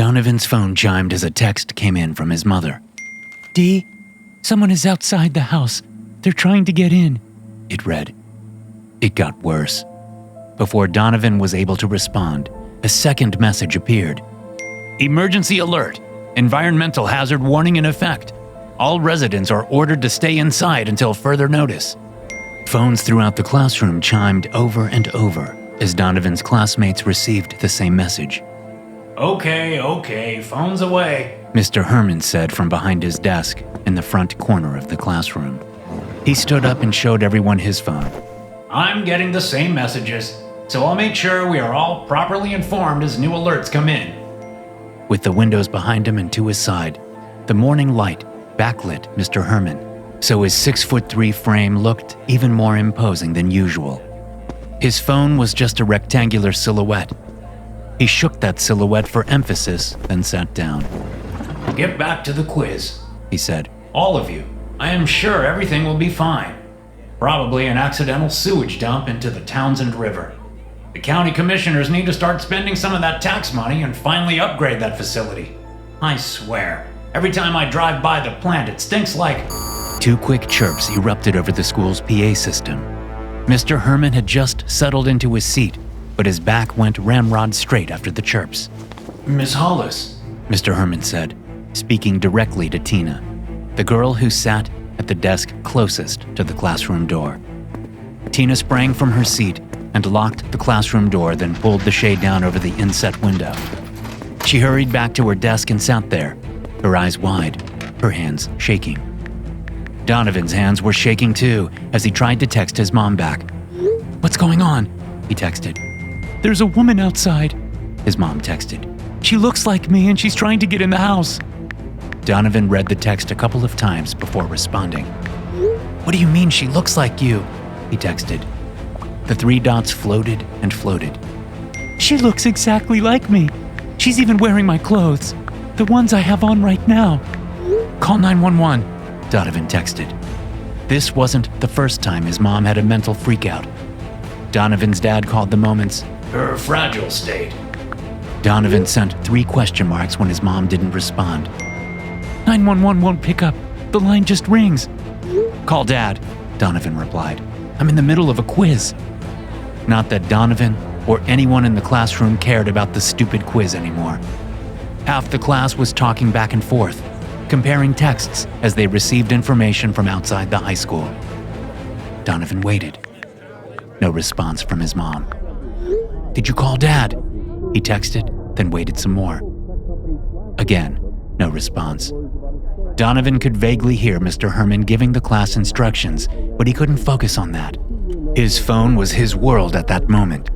Donovan's phone chimed as a text came in from his mother. Dee, someone is outside the house. They're trying to get in, it read. It got worse. Before Donovan was able to respond, a second message appeared. Emergency alert. Environmental hazard warning in effect. All residents are ordered to stay inside until further notice. Phones throughout the classroom chimed over and over as Donovan's classmates received the same message. Okay, phones away, Mr. Herman said from behind his desk in the front corner of the classroom. He stood up and showed everyone his phone. I'm getting the same messages, so I'll make sure we are all properly informed as new alerts come in. With the windows behind him and to his side, the morning light backlit Mr. Herman, so his 6'3" frame looked even more imposing than usual. His phone was just a rectangular silhouette. He shook that silhouette for emphasis, then sat down. Get back to the quiz, he said. All of you. I am sure everything will be fine. Probably an accidental sewage dump into the Townsend River. The county commissioners need to start spending some of that tax money and finally upgrade that facility. I swear, every time I drive by the plant, it stinks like... 2 quick chirps erupted over the school's PA system. Mr. Herman had just settled into his seat, but his back went ramrod straight after the chirps. Miss Hollis, Mr. Herman said, speaking directly to Tina, the girl who sat at the desk closest to the classroom door. Tina sprang from her seat and locked the classroom door, then pulled the shade down over the inset window. She hurried back to her desk and sat there, her eyes wide, her hands shaking. Donovan's hands were shaking too as he tried to text his mom back. What's going on? He texted. There's a woman outside, his mom texted. She looks like me and she's trying to get in the house. Donovan read the text a couple of times before responding. What do you mean she looks like you? He texted. The 3 dots floated and floated. She looks exactly like me. She's even wearing my clothes, the ones I have on right now. Call 911, Donovan texted. This wasn't the first time his mom had a mental freakout. Donovan's dad called the moments her fragile state. Donovan sent 3 question marks when his mom didn't respond. 911 won't pick up. The line just rings. Call Dad, Donovan replied. I'm in the middle of a quiz. Not that Donovan or anyone in the classroom cared about the stupid quiz anymore. Half the class was talking back and forth, comparing texts as they received information from outside the high school. Donovan waited. No response from his mom. Did you call Dad? He texted, then waited some more. Again, no response. Donovan could vaguely hear Mr. Herman giving the class instructions, but he couldn't focus on that. His phone was his world at that moment.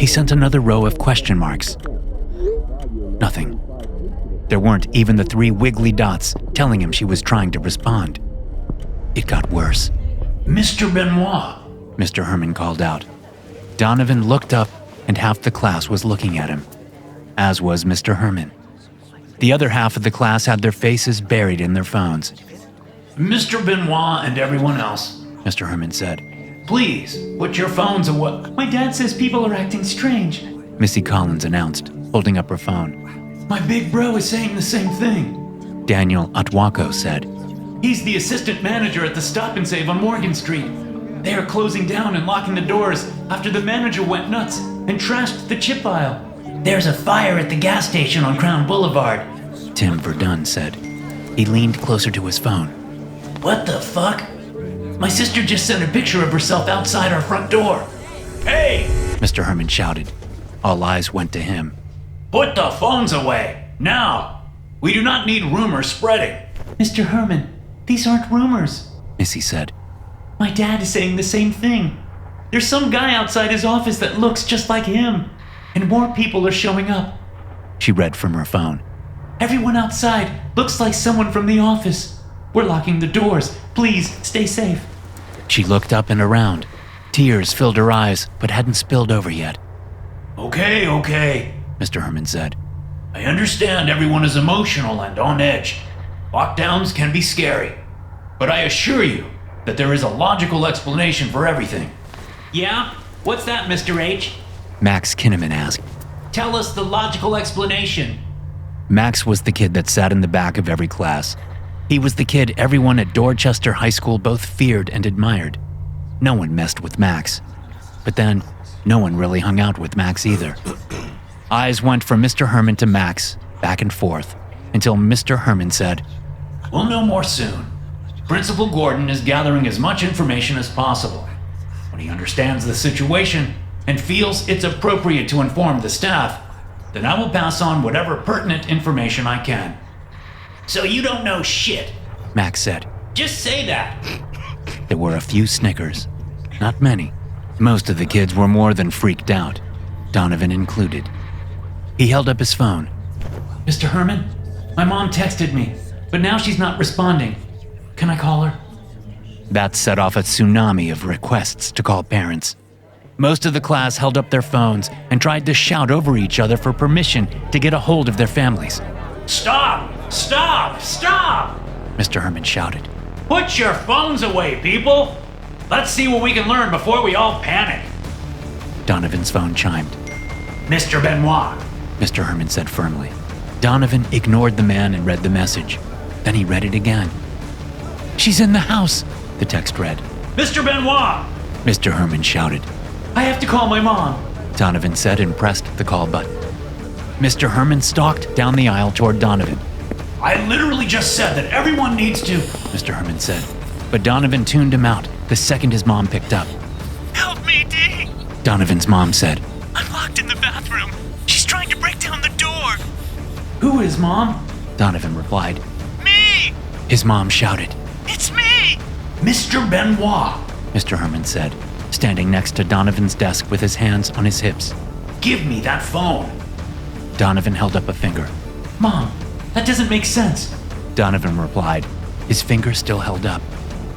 He sent another row of question marks. Nothing. There weren't even the 3 wiggly dots telling him she was trying to respond. It got worse. Mr. Benoit, Mr. Herman called out. Donovan looked up and half the class was looking at him, as was Mr. Herman. The other half of the class had their faces buried in their phones. Mr. Benoit and everyone else, Mr. Herman said. Please, put your phones away. My dad says people are acting strange, Missy Collins announced, holding up her phone. My big bro is saying the same thing, Daniel Atwako said. He's the assistant manager at the Stop and Save on Morgan Street. They are closing down and locking the doors after the manager went nuts and trashed the chip aisle. There's a fire at the gas station on Crown Boulevard, Tim Verdun said. He leaned closer to his phone. What the fuck? My sister just sent a picture of herself outside our front door. Hey! Mr. Herman shouted. All eyes went to him. Put the phones away, now! We do not need rumors spreading. Mr. Herman, these aren't rumors, Missy said. My dad is saying the same thing. There's some guy outside his office that looks just like him, and more people are showing up. She read from her phone. Everyone outside looks like someone from the office. We're locking the doors. Please, stay safe. She looked up and around. Tears filled her eyes, but hadn't spilled over yet. Okay, Mr. Herman said. I understand everyone is emotional and on edge. Lockdowns can be scary. But I assure you that there is a logical explanation for everything. Yeah? What's that, Mr. H? Max Kinnaman asked. Tell us the logical explanation. Max was the kid that sat in the back of every class. He was the kid everyone at Dorchester High School both feared and admired. No one messed with Max. But then, no one really hung out with Max either. Eyes went from Mr. Herman to Max, back and forth, until Mr. Herman said, We'll know more soon. Principal Gordon is gathering as much information as possible. When he understands the situation and feels it's appropriate to inform the staff, then I will pass on whatever pertinent information I can. So you don't know shit, Max said. Just say that. There were a few snickers. Not many. Most of the kids were more than freaked out, Donovan included. He held up his phone. Mr. Herman, my mom texted me, but now she's not responding. Can I call her? That set off a tsunami of requests to call parents. Most of the class held up their phones and tried to shout over each other for permission to get a hold of their families. Stop! Stop! Stop! Mr. Herman shouted. Put your phones away, people! Let's see what we can learn before we all panic. Donovan's phone chimed. Mr. Benoit, Mr. Herman said firmly. Donovan ignored the man and read the message. Then he read it again. She's in the house, the text read. Mr. Benoit! Mr. Herman shouted. I have to call my mom, Donovan said and pressed the call button. Mr. Herman stalked down the aisle toward Donovan. I literally just said that everyone needs to, Mr. Herman said. But Donovan tuned him out the second his mom picked up. Help me, Dee! Donovan's mom said. I'm locked in the bathroom. She's trying to break down the door. Who is Mom? Donovan replied. Me! His mom shouted. It's me! Mr. Benoit, Mr. Herman said, standing next to Donovan's desk with his hands on his hips. give me that phone. Donovan held up a finger. Mom, that doesn't make sense. Donovan replied, his finger still held up.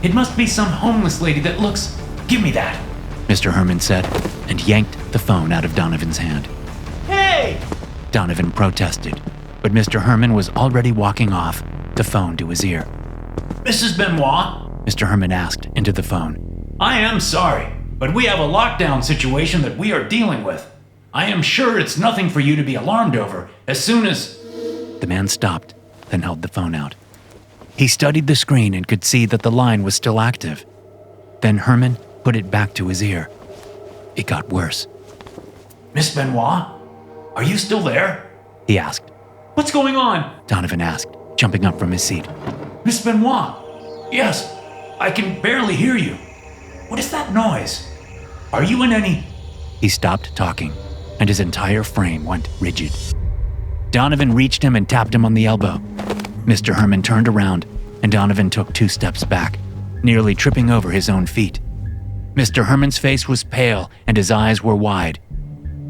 It must be some homeless lady that looks... Give me that. Mr. Herman said, and yanked the phone out of Donovan's hand. Hey! Donovan protested, but Mr. Herman was already walking off, the phone to his ear. Mrs. Benoit, Mr. Herman asked into the phone. I am sorry, but we have a lockdown situation that we are dealing with. I am sure it's nothing for you to be alarmed over as soon as... The man stopped, then held the phone out. He studied the screen and could see that the line was still active. Then Herman put it back to his ear. It got worse. Miss Benoit, are you still there? He asked. What's going on? Donovan asked, jumping up from his seat. Miss Benoit, yes, I can barely hear you. What is that noise? Are you in any... He stopped talking, and his entire frame went rigid. Donovan reached him and tapped him on the elbow. Mr. Herman turned around, and Donovan took 2 steps back, nearly tripping over his own feet. Mr. Herman's face was pale, and his eyes were wide.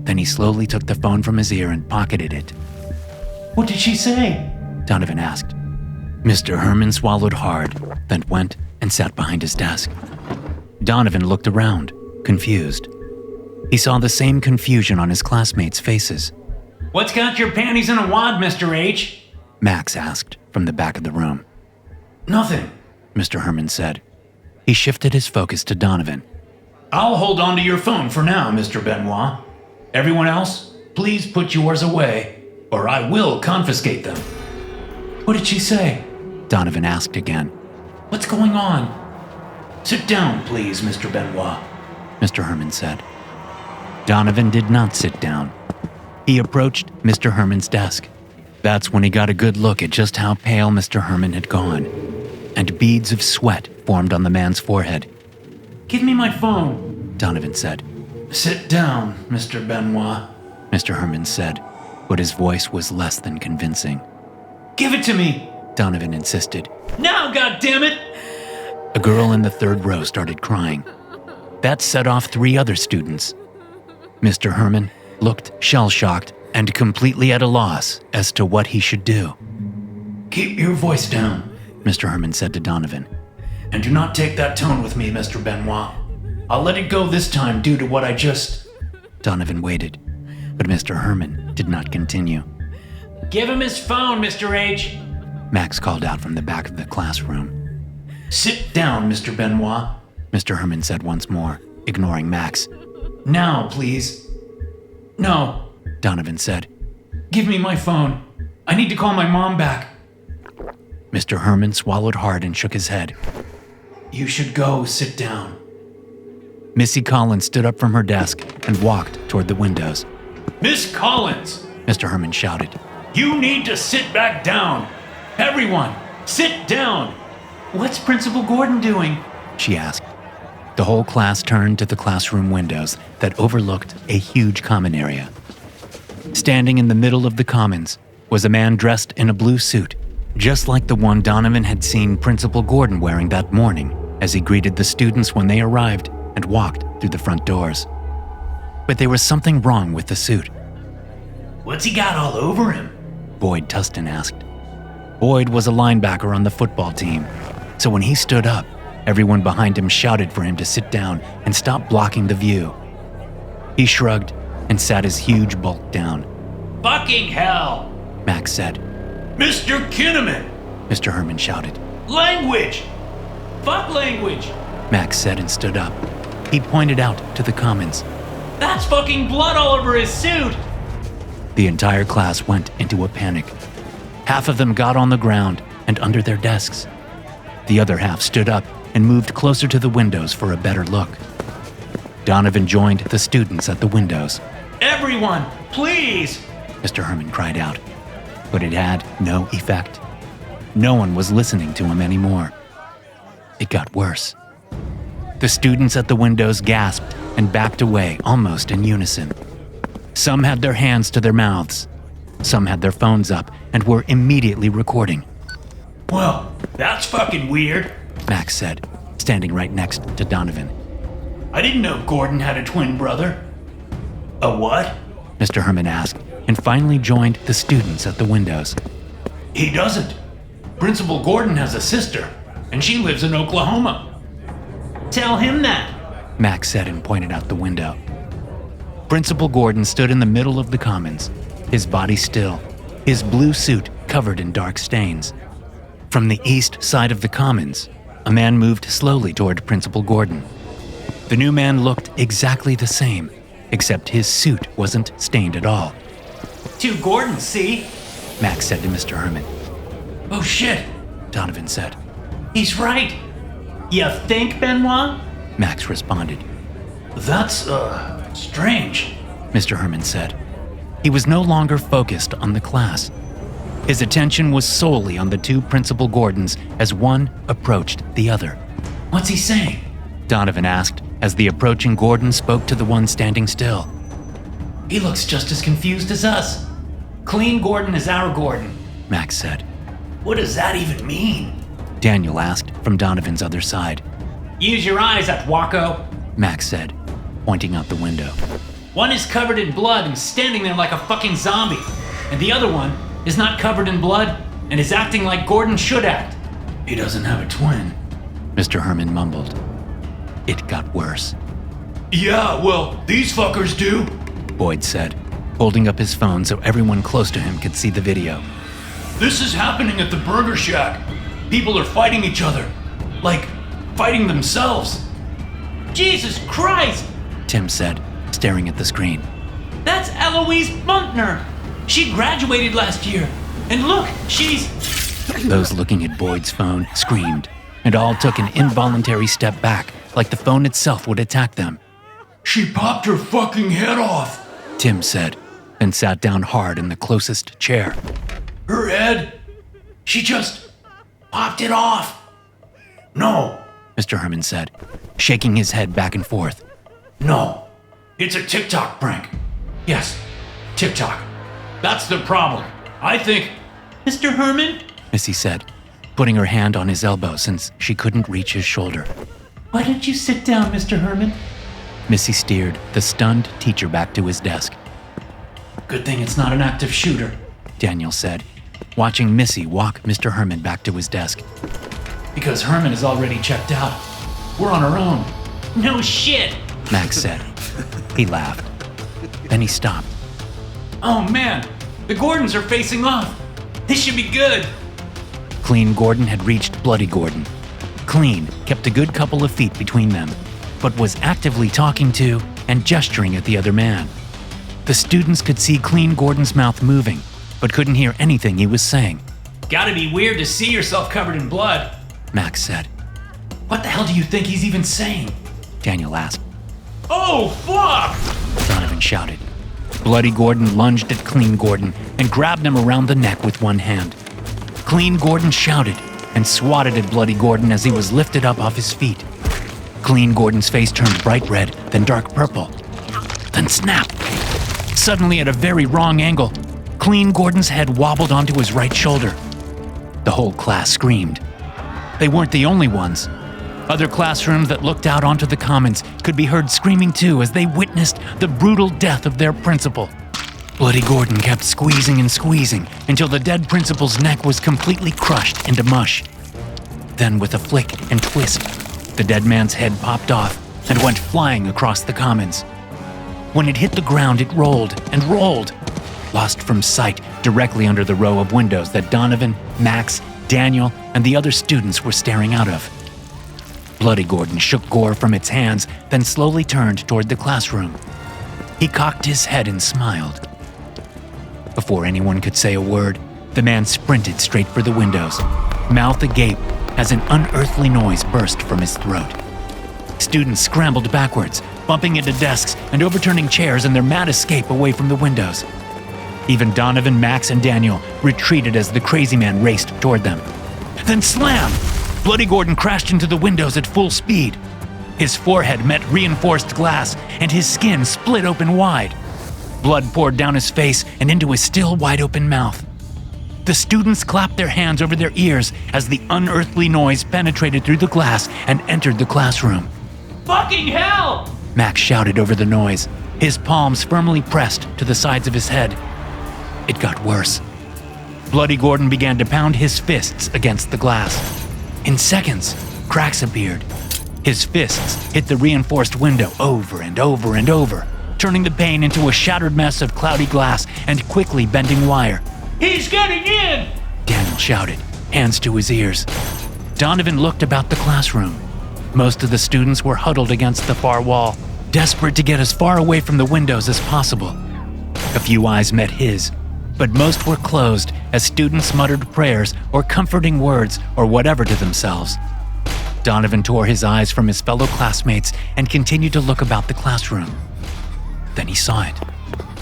Then he slowly took the phone from his ear and pocketed it. What did she say? Donovan asked. Mr. Herman swallowed hard, then went and sat behind his desk. Donovan looked around, confused. He saw the same confusion on his classmates' faces. What's got your panties in a wad, Mr. H? Max asked from the back of the room. Nothing, Mr. Herman said. He shifted his focus to Donovan. I'll hold on to your phone for now, Mr. Benoit. Everyone else, please put yours away, or I will confiscate them. What did she say? Donovan asked again. What's going on? Sit down, please, Mr. Benoit, Mr. Herman said. Donovan did not sit down. He approached Mr. Herman's desk. That's when he got a good look at just how pale Mr. Herman had gone, and beads of sweat formed on the man's forehead. Give me my phone, Donovan said. Sit down, Mr. Benoit, Mr. Herman said, but his voice was less than convincing. Give it to me, Donovan insisted. Now, goddammit! A girl in the 3rd row started crying. That set off 3 other students. Mr. Herman looked shell-shocked and completely at a loss as to what he should do. Keep your voice down, Mr. Herman said to Donovan. And do not take that tone with me, Mr. Benoit. I'll let it go this time due to what I just... Donovan waited, but Mr. Herman did not continue. Give him his phone, Mr. H. Max called out from the back of the classroom. Sit down, Mr. Benoit, Mr. Herman said once more, ignoring Max. Now, please. No, Donovan said. Give me my phone. I need to call my mom back. Mr. Herman swallowed hard and shook his head. You should go sit down. Missy Collins stood up from her desk and walked toward the windows. Miss Collins, Mr. Herman shouted. you need to sit back down. Everyone, sit down. What's Principal Gordon doing? She asked. The whole class turned to the classroom windows that overlooked a huge common area. Standing in the middle of the commons was a man dressed in a blue suit, just like the one Donovan had seen Principal Gordon wearing that morning as he greeted the students when they arrived and walked through the front doors. But there was something wrong with the suit. What's he got all over him? Boyd Tustin asked. Boyd was a linebacker on the football team, so when he stood up, everyone behind him shouted for him to sit down and stop blocking the view. He shrugged and sat his huge bulk down. Fucking hell! Max said. Mr. Kinnaman! Mr. Herman shouted. Language! Fuck language! Max said and stood up. He pointed out to the commons. That's fucking blood all over his suit! The entire class went into a panic. Half of them got on the ground and under their desks. The other half stood up and moved closer to the windows for a better look. Donovan joined the students at the windows. Everyone, please! Mr. Herman cried out, but it had no effect. No one was listening to him anymore. It got worse. The students at the windows gasped and backed away almost in unison. Some had their hands to their mouths. Some had their phones up and were immediately recording. Well, that's fucking weird, Max said, standing right next to Donovan. I didn't know Gordon had a twin brother. A what? Mr. Herman asked, and finally joined the students at the windows. He doesn't. Principal Gordon has a sister, and she lives in Oklahoma. Tell him that, Max said and pointed out the window. Principal Gordon stood in the middle of the commons, his body still, his blue suit covered in dark stains. From the east side of the commons, a man moved slowly toward Principal Gordon. The new man looked exactly the same, except his suit wasn't stained at all. To Gordon, see? Max said to Mr. Herman. Oh shit, Donovan said. he's right. You think, Benoit? Max responded. That's, strange. Mr. Herman said. He was no longer focused on the class. His attention was solely on the two Principal Gordons as one approached the other. What's he saying? Donovan asked as the approaching Gordon spoke to the one standing still. He looks just as confused as us. Clean Gordon is our Gordon. Max said. What does that even mean? Daniel asked from Donovan's other side. Use your eyes, Atwako. Max said, pointing out the window. One is covered in blood and standing there like a fucking zombie. And the other one is not covered in blood and is acting like Gordon should act. He doesn't have a twin. Mr. Herman mumbled. It got worse. Yeah, well, these fuckers do. Boyd said, holding up his phone so everyone close to him could see the video. This is happening at the Burger Shack. People are fighting each other. Like, fighting themselves. Jesus Christ! Tim said, staring at the screen. That's Eloise Buntner. She graduated last year. And look, she's... Those looking at Boyd's phone screamed, and all took an involuntary step back, like the phone itself would attack them. She popped her fucking head off, Tim said, and sat down hard in the closest chair. Her head? She just popped it off. No, Mr. Herman said, shaking his head back and forth. No, it's a TikTok prank. Yes, TikTok. That's the problem. I think... Mr. Herman? Missy said, putting her hand on his elbow since she couldn't reach his shoulder. Why don't you sit down, Mr. Herman? Missy steered the stunned teacher back to his desk. Good thing it's not an active shooter, Daniel said, watching Missy walk Mr. Herman back to his desk. because Herman is already checked out. We're on our own. No shit, Max said. He laughed. Then he stopped. Oh man, the Gordons are facing off. This should be good. Clean Gordon had reached Bloody Gordon. Clean kept a good couple of feet between them, but was actively talking to and gesturing at the other man. The students could see Clean Gordon's mouth moving, but couldn't hear anything he was saying. Gotta be weird to see yourself covered in blood. Max said. What the hell do you think he's even saying? Daniel asked. Oh, fuck! Donovan shouted. Bloody Gordon lunged at Clean Gordon and grabbed him around the neck with one hand. Clean Gordon shouted and swatted at Bloody Gordon as he was lifted up off his feet. Clean Gordon's face turned bright red, then dark purple. Then snap! Suddenly, at a very wrong angle, Clean Gordon's head wobbled onto his right shoulder. The whole class screamed. They weren't the only ones. Other classrooms that looked out onto the commons could be heard screaming too as they witnessed the brutal death of their principal. Bloody Gordon kept squeezing and squeezing until the dead principal's neck was completely crushed into mush. Then, with a flick and twist, the dead man's head popped off and went flying across the commons. When it hit the ground, it rolled and rolled, lost from sight directly under the row of windows that Donovan, Max, Daniel, and the other students were staring out of. Bloody Gordon shook gore from its hands, then slowly turned toward the classroom. He cocked his head and smiled. Before anyone could say a word, the man sprinted straight for the windows, mouth agape as an unearthly noise burst from his throat. Students scrambled backwards, bumping into desks and overturning chairs in their mad escape away from the windows. Even Donovan, Max, and Daniel retreated as the crazy man raced toward them. Then slam! Bloody Gordon crashed into the windows at full speed. His forehead met reinforced glass, and his skin split open wide. Blood poured down his face and into his still wide-open mouth. The students clapped their hands over their ears as the unearthly noise penetrated through the glass and entered the classroom. Fucking hell! Max shouted over the noise, his palms firmly pressed to the sides of his head. It got worse. Bloody Gordon began to pound his fists against the glass. In seconds, cracks appeared. His fists hit the reinforced window over and over and over, turning the pane into a shattered mess of cloudy glass and quickly bending wire. He's getting in! Daniel shouted, hands to his ears. Donovan looked about the classroom. Most of the students were huddled against the far wall, desperate to get as far away from the windows as possible. A few eyes met his, but most were closed as students muttered prayers or comforting words or whatever to themselves. Donovan tore his eyes from his fellow classmates and continued to look about the classroom. Then he saw it.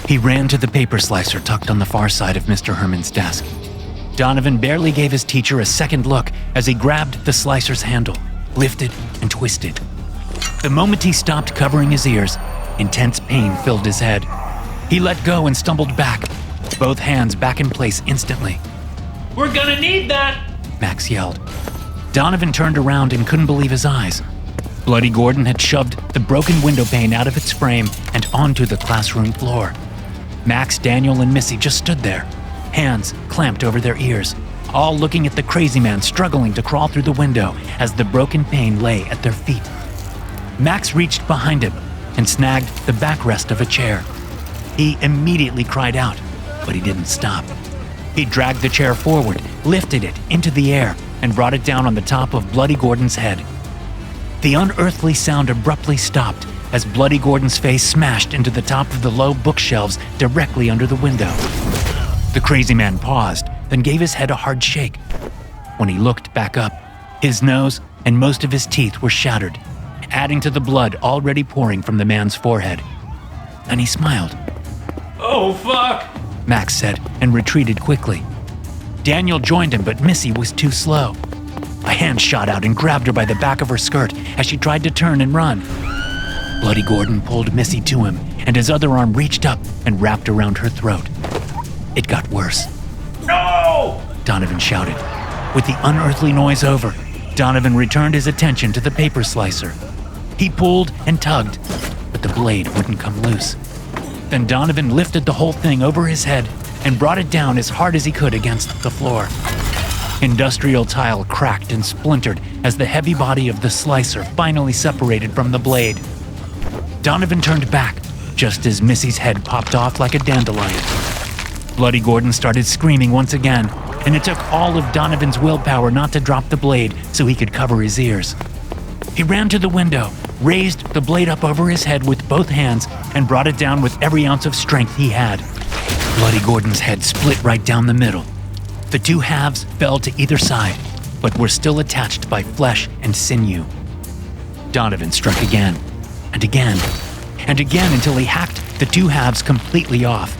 He ran to the paper slicer tucked on the far side of Mr. Herman's desk. Donovan barely gave his teacher a second look as he grabbed the slicer's handle, lifted and twisted. The moment he stopped covering his ears, intense pain filled his head. He let go and stumbled back, both hands back in place instantly. We're gonna need that! Max yelled. Donovan turned around and couldn't believe his eyes. Bloody Gordon had shoved the broken window pane out of its frame and onto the classroom floor. Max, Daniel, and Missy just stood there, hands clamped over their ears, all looking at the crazy man struggling to crawl through the window as the broken pane lay at their feet. Max reached behind him and snagged the backrest of a chair. He immediately cried out, but he didn't stop. He dragged the chair forward, lifted it into the air, and brought it down on the top of Bloody Gordon's head. The unearthly sound abruptly stopped as Bloody Gordon's face smashed into the top of the low bookshelves directly under the window. The crazy man paused, then gave his head a hard shake. When he looked back up, his nose and most of his teeth were shattered, adding to the blood already pouring from the man's forehead. Then he smiled. Oh, fuck! Max said, and retreated quickly. Daniel joined him, but Missy was too slow. A hand shot out and grabbed her by the back of her skirt as she tried to turn and run. Bloody Gordon pulled Missy to him, and his other arm reached up and wrapped around her throat. It got worse. No! Donovan shouted. With the unearthly noise over, Donovan returned his attention to the paper slicer. He pulled and tugged, but the blade wouldn't come loose. Then Donovan lifted the whole thing over his head and brought it down as hard as he could against the floor. Industrial tile cracked and splintered as the heavy body of the slicer finally separated from the blade. Donovan turned back just as Missy's head popped off like a dandelion. Bloody Gordon started screaming once again, and it took all of Donovan's willpower not to drop the blade so he could cover his ears. He ran to the window, raised the blade up over his head with both hands, and brought it down with every ounce of strength he had. Bloody Gordon's head split right down the middle. The two halves fell to either side, but were still attached by flesh and sinew. Donovan struck again, and again, and again until he hacked the two halves completely off.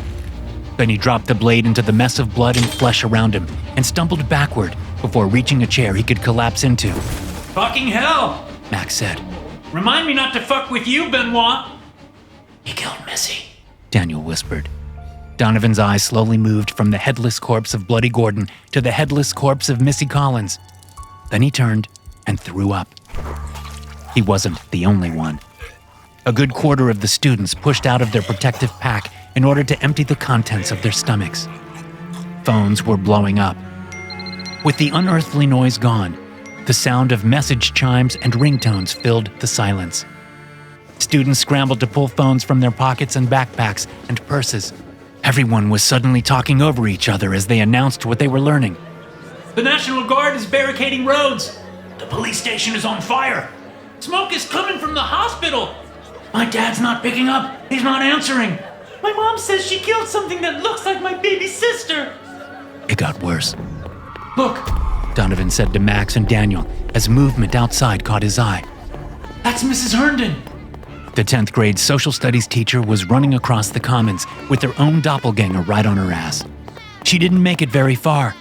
Then he dropped the blade into the mess of blood and flesh around him and stumbled backward before reaching a chair he could collapse into. Fucking hell! Max said. Remind me not to fuck with you, Benoit! He killed Missy, Daniel whispered. Donovan's eyes slowly moved from the headless corpse of Bloody Gordon to the headless corpse of Missy Collins. Then he turned and threw up. He wasn't the only one. A good quarter of the students pushed out of their protective pack in order to empty the contents of their stomachs. Phones were blowing up. With the unearthly noise gone, the sound of message chimes and ringtones filled the silence. Students scrambled to pull phones from their pockets and backpacks and purses. Everyone was suddenly talking over each other as they announced what they were learning. The National Guard is barricading roads! The police station is on fire! Smoke is coming from the hospital! My dad's not picking up! He's not answering! My mom says she killed something that looks like my baby sister. It got worse. Look! Donovan said to Max and Daniel as movement outside caught his eye. That's Mrs. Herndon! The 10th grade social studies teacher was running across the commons with her own doppelganger right on her ass. She didn't make it very far.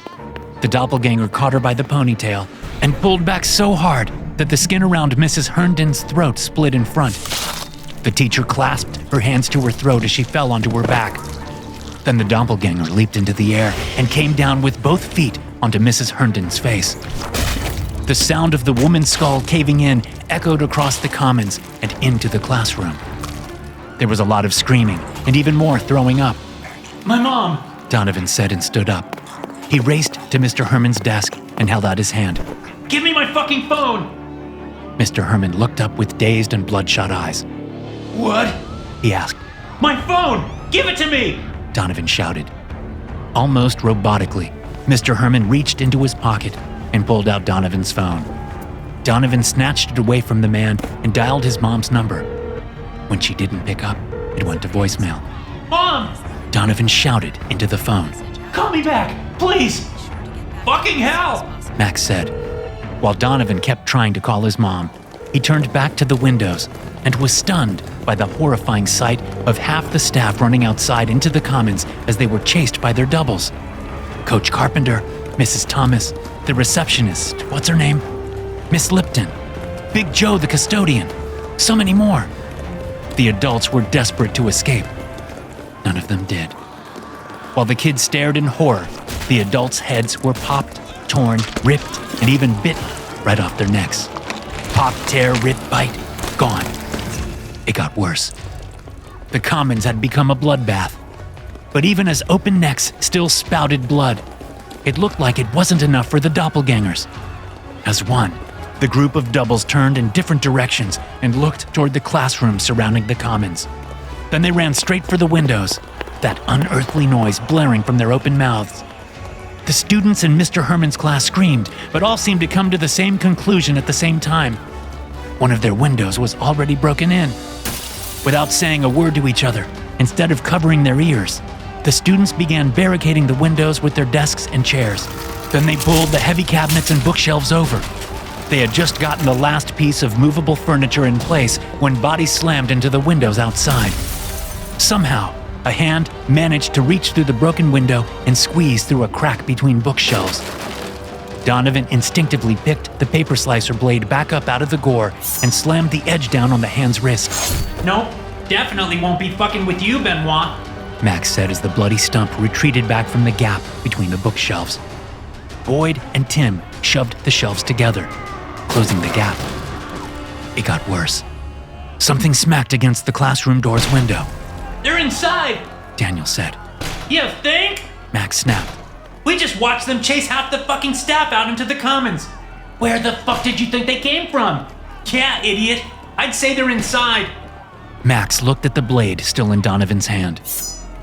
The doppelganger caught her by the ponytail and pulled back so hard that the skin around Mrs. Herndon's throat split in front. The teacher clasped her hands to her throat as she fell onto her back. Then the doppelganger leaped into the air and came down with both feet onto Mrs. Herndon's face. The sound of the woman's skull caving in echoed across the commons and into the classroom. There was a lot of screaming and even more throwing up. My mom! Donovan said and stood up. He raced to Mr. Herman's desk and held out his hand. Give me my fucking phone! Mr. Herman looked up with dazed and bloodshot eyes. What? He asked. My phone! Give it to me! Donovan shouted. Almost robotically, Mr. Herman reached into his pocket and pulled out Donovan's phone. Donovan snatched it away from the man and dialed his mom's number. When she didn't pick up, it went to voicemail. Mom! Donovan shouted into the phone. Call me back, please! Fucking hell! Max said. While Donovan kept trying to call his mom, he turned back to the windows and was stunned by the horrifying sight of half the staff running outside into the commons as they were chased by their doubles. Coach Carpenter, Mrs. Thomas, the receptionist, what's her name? Miss Lipton, Big Joe the custodian, so many more. The adults were desperate to escape. None of them did. While the kids stared in horror, the adults' heads were popped, torn, ripped, and even bitten right off their necks. Pop, tear, rip, bite, gone. It got worse. The commons had become a bloodbath. But even as open necks still spouted blood, it looked like it wasn't enough for the doppelgangers. As one, the group of doubles turned in different directions and looked toward the classrooms surrounding the commons. Then they ran straight for the windows, that unearthly noise blaring from their open mouths. The students in Mr. Herman's class screamed, but all seemed to come to the same conclusion at the same time. One of their windows was already broken in. Without saying a word to each other, instead of covering their ears, the students began barricading the windows with their desks and chairs. Then they pulled the heavy cabinets and bookshelves over. They had just gotten the last piece of movable furniture in place when bodies slammed into the windows outside. Somehow, a hand managed to reach through the broken window and squeeze through a crack between bookshelves. Donovan instinctively picked the paper slicer blade back up out of the gore and slammed the edge down on the hand's wrist. Nope, definitely won't be fucking with you, Benoit. Max said as the bloody stump retreated back from the gap between the bookshelves. Boyd and Tim shoved the shelves together, closing the gap. It got worse. Something smacked against the classroom door's window. They're inside, Daniel said. You think? Max snapped. We just watched them chase half the fucking staff out into the commons. Where the fuck did you think they came from? Yeah, idiot. I'd say they're inside. Max looked at the blade still in Donovan's hand.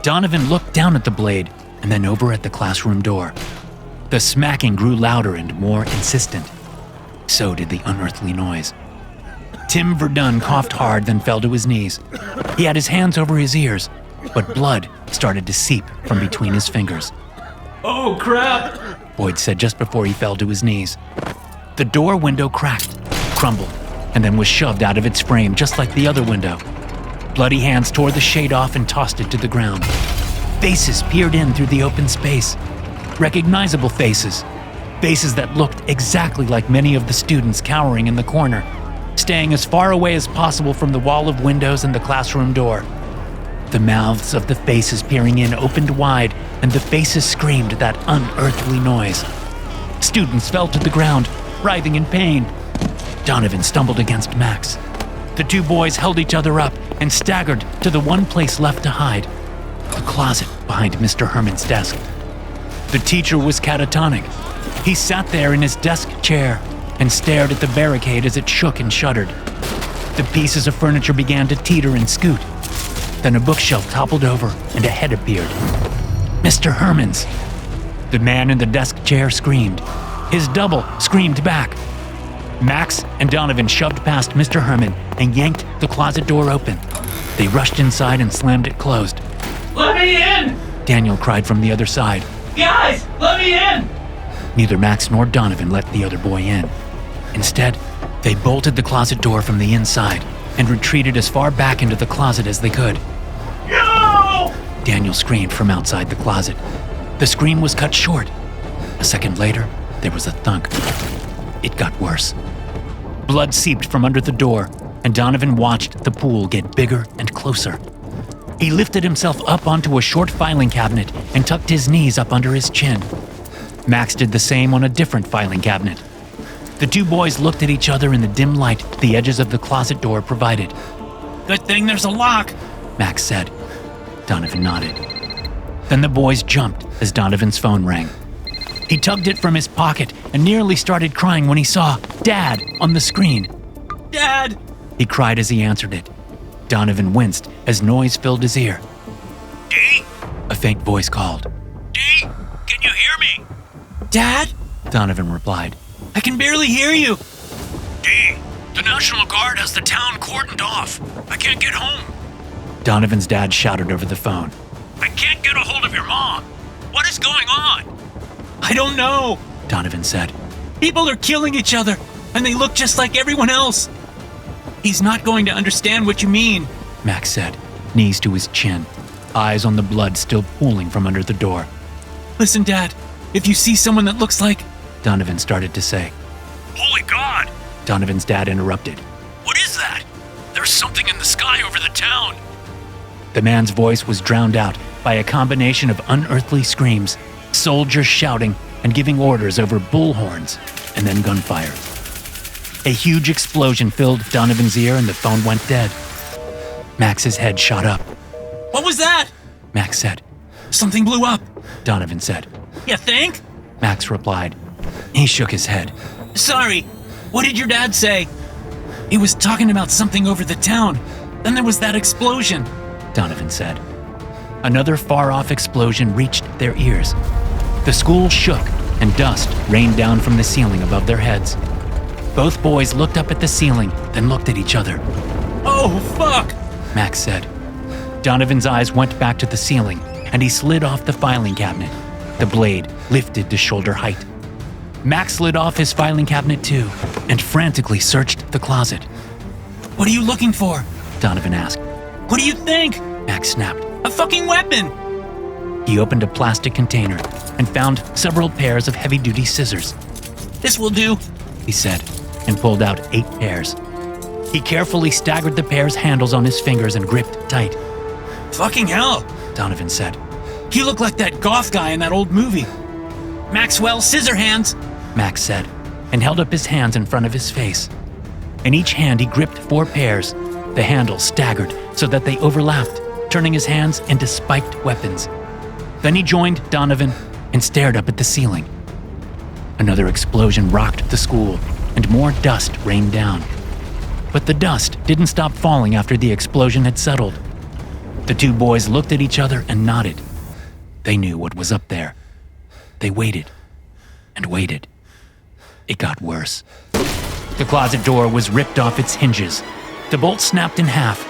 Donovan looked down at the blade and then over at the classroom door. The smacking grew louder and more insistent. So did the unearthly noise. Tim Verdun coughed hard, then fell to his knees. He had his hands over his ears, but blood started to seep from between his fingers. Oh, crap! Boyd said just before he fell to his knees. The door window cracked, crumbled, and then was shoved out of its frame just like the other window. Bloody hands tore the shade off and tossed it to the ground. Faces peered in through the open space. Recognizable faces. Faces that looked exactly like many of the students cowering in the corner, staying as far away as possible from the wall of windows and the classroom door. The mouths of the faces peering in opened wide, and the faces screamed that unearthly noise. Students fell to the ground, writhing in pain. Donovan stumbled against Max. The two boys held each other up and staggered to the one place left to hide, the closet behind Mr. Herman's desk. The teacher was catatonic. He sat there in his desk chair and stared at the barricade as it shook and shuddered. The pieces of furniture began to teeter and scoot. Then a bookshelf toppled over and a head appeared. Mr. Herman's. The man in the desk chair screamed. His double screamed back. Max and Donovan shoved past Mr. Herman and yanked the closet door open. They rushed inside and slammed it closed. Let me in! Daniel cried from the other side. Guys, let me in! Neither Max nor Donovan let the other boy in. Instead, they bolted the closet door from the inside and retreated as far back into the closet as they could. No! Daniel screamed from outside the closet. The scream was cut short. A second later, there was a thunk. It got worse. Blood seeped from under the door, and Donovan watched the pool get bigger and closer. He lifted himself up onto a short filing cabinet and tucked his knees up under his chin. Max did the same on a different filing cabinet. The two boys looked at each other in the dim light the edges of the closet door provided. Good thing there's a lock, Max said. Donovan nodded. Then the boys jumped as Donovan's phone rang. He tugged it from his pocket and nearly started crying when he saw Dad on the screen. Dad! He cried as he answered it. Donovan winced as noise filled his ear. D? A faint voice called. D? Can you hear me? Dad? Donovan replied. I can barely hear you. D, the National Guard has the town cordoned off. I can't get home. Donovan's dad shouted over the phone. I can't get a hold of your mom. What is going on? I don't know. Donovan said. People are killing each other, and they look just like everyone else. He's not going to understand what you mean, Max said, knees to his chin, eyes on the blood still pooling from under the door. Listen, Dad, if you see someone that looks like... Donovan started to say. Holy God! Donovan's dad interrupted. What is that? There's something in the sky over the town. The man's voice was drowned out by a combination of unearthly screams, soldiers shouting and giving orders over bullhorns, and then gunfire. A huge explosion filled Donovan's ear and the phone went dead. Max's head shot up. What was that? Max said. Something blew up. Donovan said. You think? Max replied. He shook his head. Sorry. What did your dad say? He was talking about something over the town. Then there was that explosion. Donovan said. Another far-off explosion reached their ears. The school shook and dust rained down from the ceiling above their heads. Both boys looked up at the ceiling, then looked at each other. Oh, fuck! Max said. Donovan's eyes went back to the ceiling, and he slid off the filing cabinet. The blade lifted to shoulder height. Max slid off his filing cabinet too, and frantically searched the closet. What are you looking for? Donovan asked. What do you think? Max snapped. A fucking weapon! He opened a plastic container and found several pairs of heavy-duty scissors. This will do, he said, and pulled out 8 pairs. He carefully staggered the pair's handles on his fingers and gripped tight. Fucking hell, Donovan said. You look like that goth guy in that old movie. Maxwell Scissorhands, Max said, and held up his hands in front of his face. In each hand he gripped 4 pairs. The handles staggered so that they overlapped, turning his hands into spiked weapons. Then he joined Donovan and stared up at the ceiling. Another explosion rocked the school, and more dust rained down. But the dust didn't stop falling after the explosion had settled. The two boys looked at each other and nodded. They knew what was up there. They waited and waited. It got worse. The closet door was ripped off its hinges. The bolt snapped in half.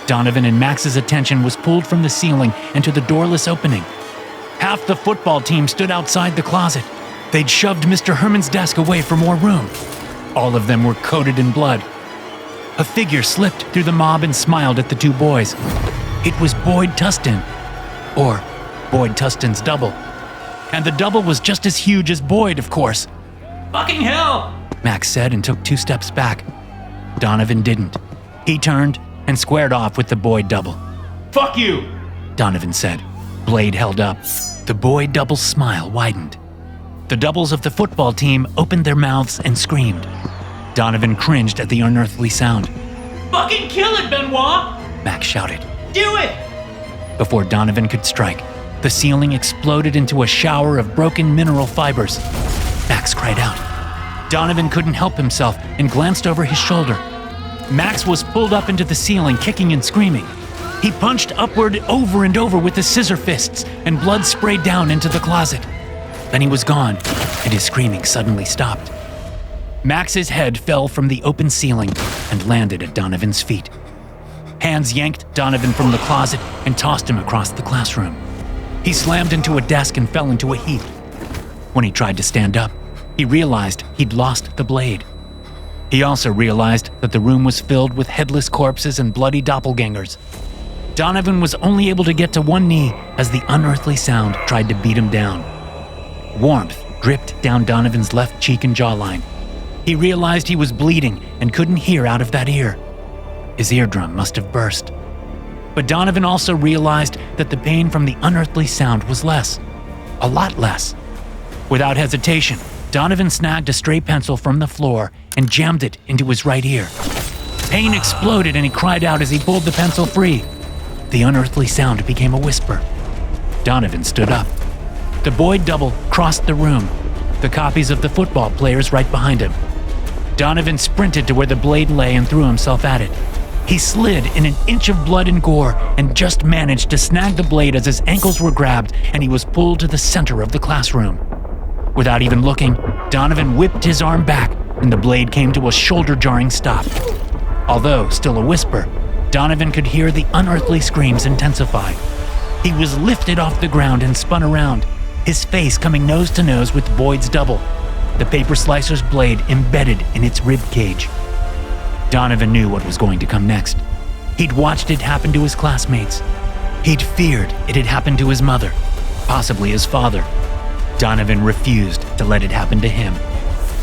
Donovan and Max's attention was pulled from the ceiling and to the doorless opening. Half the football team stood outside the closet. They'd shoved Mr. Herman's desk away for more room. All of them were coated in blood. A figure slipped through the mob and smiled at the two boys. It was Boyd Tustin, or Boyd Tustin's double. And the double was just as huge as Boyd, of course. Fucking hell! Max said and took 2 steps back. Donovan didn't. He turned and squared off with the Boyd double. Fuck you! Donovan said, blade held up. The Boyd double's smile widened. The doubles of the football team opened their mouths and screamed. Donovan cringed at the unearthly sound. Fucking kill it, Benoit! Max shouted. Do it! Before Donovan could strike, the ceiling exploded into a shower of broken mineral fibers. Max cried out. Donovan couldn't help himself and glanced over his shoulder. Max was pulled up into the ceiling, kicking and screaming. He punched upward over and over with his scissor fists, and blood sprayed down into the closet. Then he was gone, and his screaming suddenly stopped. Max's head fell from the open ceiling and landed at Donovan's feet. Hands yanked Donovan from the closet and tossed him across the classroom. He slammed into a desk and fell into a heap. When he tried to stand up, he realized he'd lost the blade. He also realized that the room was filled with headless corpses and bloody doppelgangers. Donovan was only able to get to one knee as the unearthly sound tried to beat him down. Warmth dripped down Donovan's left cheek and jawline. He realized he was bleeding and couldn't hear out of that ear. His eardrum must have burst. But Donovan also realized that the pain from the unearthly sound was less. A lot less. Without hesitation, Donovan snagged a stray pencil from the floor and jammed it into his right ear. Pain exploded and he cried out as he pulled the pencil free. The unearthly sound became a whisper. Donovan stood up. The Boyd double crossed the room, the copies of the football players right behind him. Donovan sprinted to where the blade lay and threw himself at it. He slid in an inch of blood and gore and just managed to snag the blade as his ankles were grabbed and he was pulled to the center of the classroom. Without even looking, Donovan whipped his arm back and the blade came to a shoulder-jarring stop. Although still a whisper, Donovan could hear the unearthly screams intensify. He was lifted off the ground and spun around, his face coming nose to nose with Boyd's double, the paper slicer's blade embedded in its rib cage. Donovan knew what was going to come next. He'd watched it happen to his classmates. He'd feared it had happened to his mother, possibly his father. Donovan refused to let it happen to him.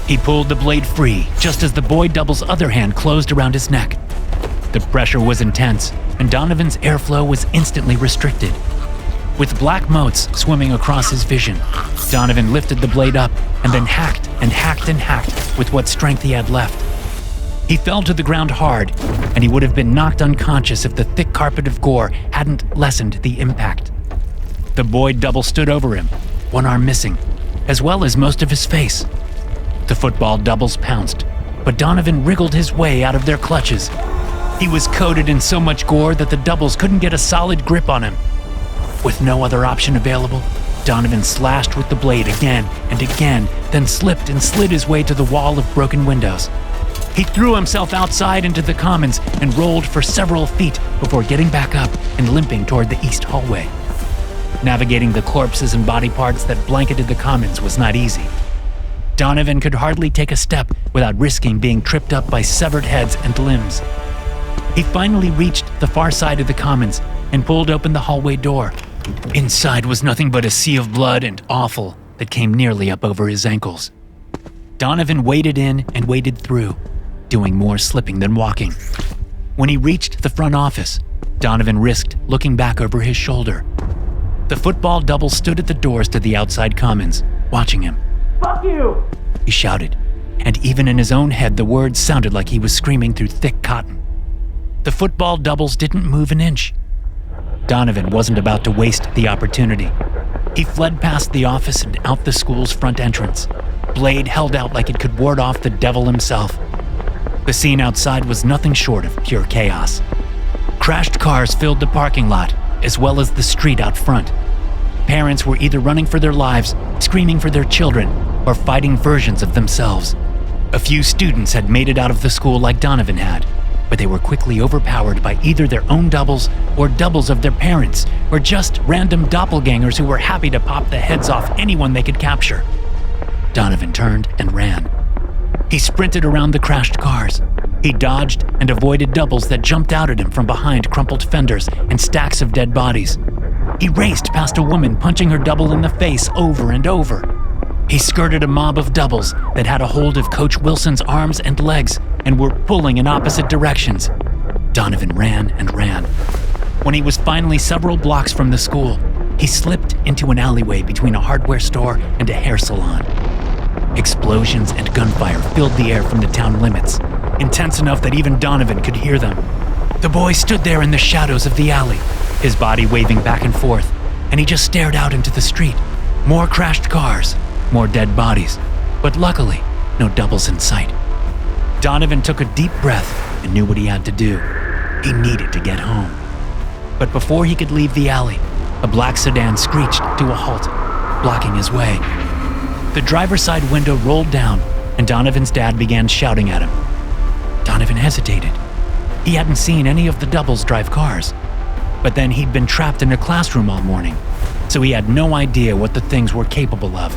He pulled the blade free just as the Boyd double's other hand closed around his neck. The pressure was intense, and Donovan's airflow was instantly restricted. With black motes swimming across his vision, Donovan lifted the blade up and then hacked and hacked and hacked with what strength he had left. He fell to the ground hard, and he would have been knocked unconscious if the thick carpet of gore hadn't lessened the impact. The Boyd double stood over him, one arm missing, as well as most of his face. The football doubles pounced, but Donovan wriggled his way out of their clutches. He was coated in so much gore that the doubles couldn't get a solid grip on him. With no other option available, Donovan slashed with the blade again and again, then slipped and slid his way to the wall of broken windows. He threw himself outside into the commons and rolled for several feet before getting back up and limping toward the east hallway. Navigating the corpses and body parts that blanketed the commons was not easy. Donovan could hardly take a step without risking being tripped up by severed heads and limbs. He finally reached the far side of the commons and pulled open the hallway door. Inside was nothing but a sea of blood and offal that came nearly up over his ankles. Donovan waded in and waded through, doing more slipping than walking. When he reached the front office, Donovan risked looking back over his shoulder. The football double stood at the doors to the outside commons, watching him. Fuck you! He shouted, and even in his own head the words sounded like he was screaming through thick cotton. The football doubles didn't move an inch. Donovan wasn't about to waste the opportunity. He fled past the office and out the school's front entrance, blade held out like it could ward off the devil himself. The scene outside was nothing short of pure chaos. Crashed cars filled the parking lot, as well as the street out front. Parents were either running for their lives, screaming for their children, or fighting versions of themselves. A few students had made it out of the school like Donovan had. but they were quickly overpowered by either their own doubles or doubles of their parents, or just random doppelgangers who were happy to pop the heads off anyone they could capture. Donovan turned and ran. He sprinted around the crashed cars. He dodged and avoided doubles that jumped out at him from behind crumpled fenders and stacks of dead bodies. He raced past a woman punching her double in the face over and over. He skirted a mob of doubles that had a hold of Coach Wilson's arms and legs and were pulling in opposite directions. Donovan ran and ran. When he was finally several blocks from the school, he slipped into an alleyway between a hardware store and a hair salon. Explosions and gunfire filled the air from the town limits, intense enough that even Donovan could hear them. The boy stood there in the shadows of the alley, his body waving back and forth, and he just stared out into the street. More crashed cars, more dead bodies, but luckily, no doubles in sight. Donovan took a deep breath and knew what he had to do. He needed to get home. But before he could leave the alley, a black sedan screeched to a halt, blocking his way. The driver's side window rolled down, and Donovan's dad began shouting at him. Donovan hesitated. He hadn't seen any of the doubles drive cars, but then he'd been trapped in a classroom all morning, so he had no idea what the things were capable of.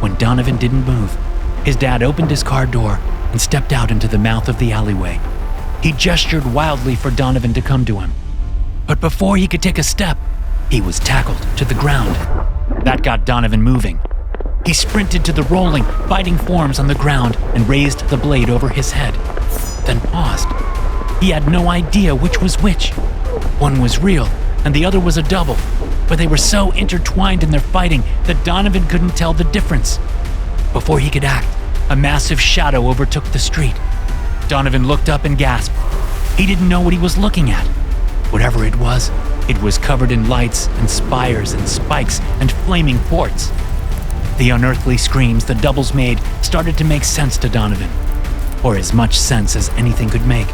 When Donovan didn't move, his dad opened his car door and stepped out into the mouth of the alleyway. He gestured wildly for Donovan to come to him. But before he could take a step, he was tackled to the ground. That got Donovan moving. He sprinted to the rolling, biting forms on the ground and raised the blade over his head, then paused. He had no idea which was which. One was real and the other was a double, but they were so intertwined in their fighting that Donovan couldn't tell the difference. Before he could act, a massive shadow overtook the street. Donovan looked up and gasped. He didn't know what he was looking at. Whatever it was covered in lights and spires and spikes and flaming ports. The unearthly screams the doubles made started to make sense to Donovan, or as much sense as anything could make.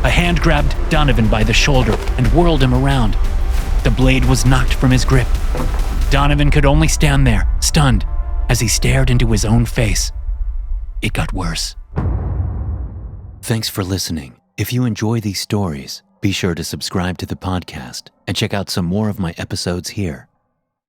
A hand grabbed Donovan by the shoulder and whirled him around. The blade was knocked from his grip. Donovan could only stand there, stunned, as he stared into his own face. It got worse. Thanks for listening. If you enjoy these stories, be sure to subscribe to the podcast and check out some more of my episodes here.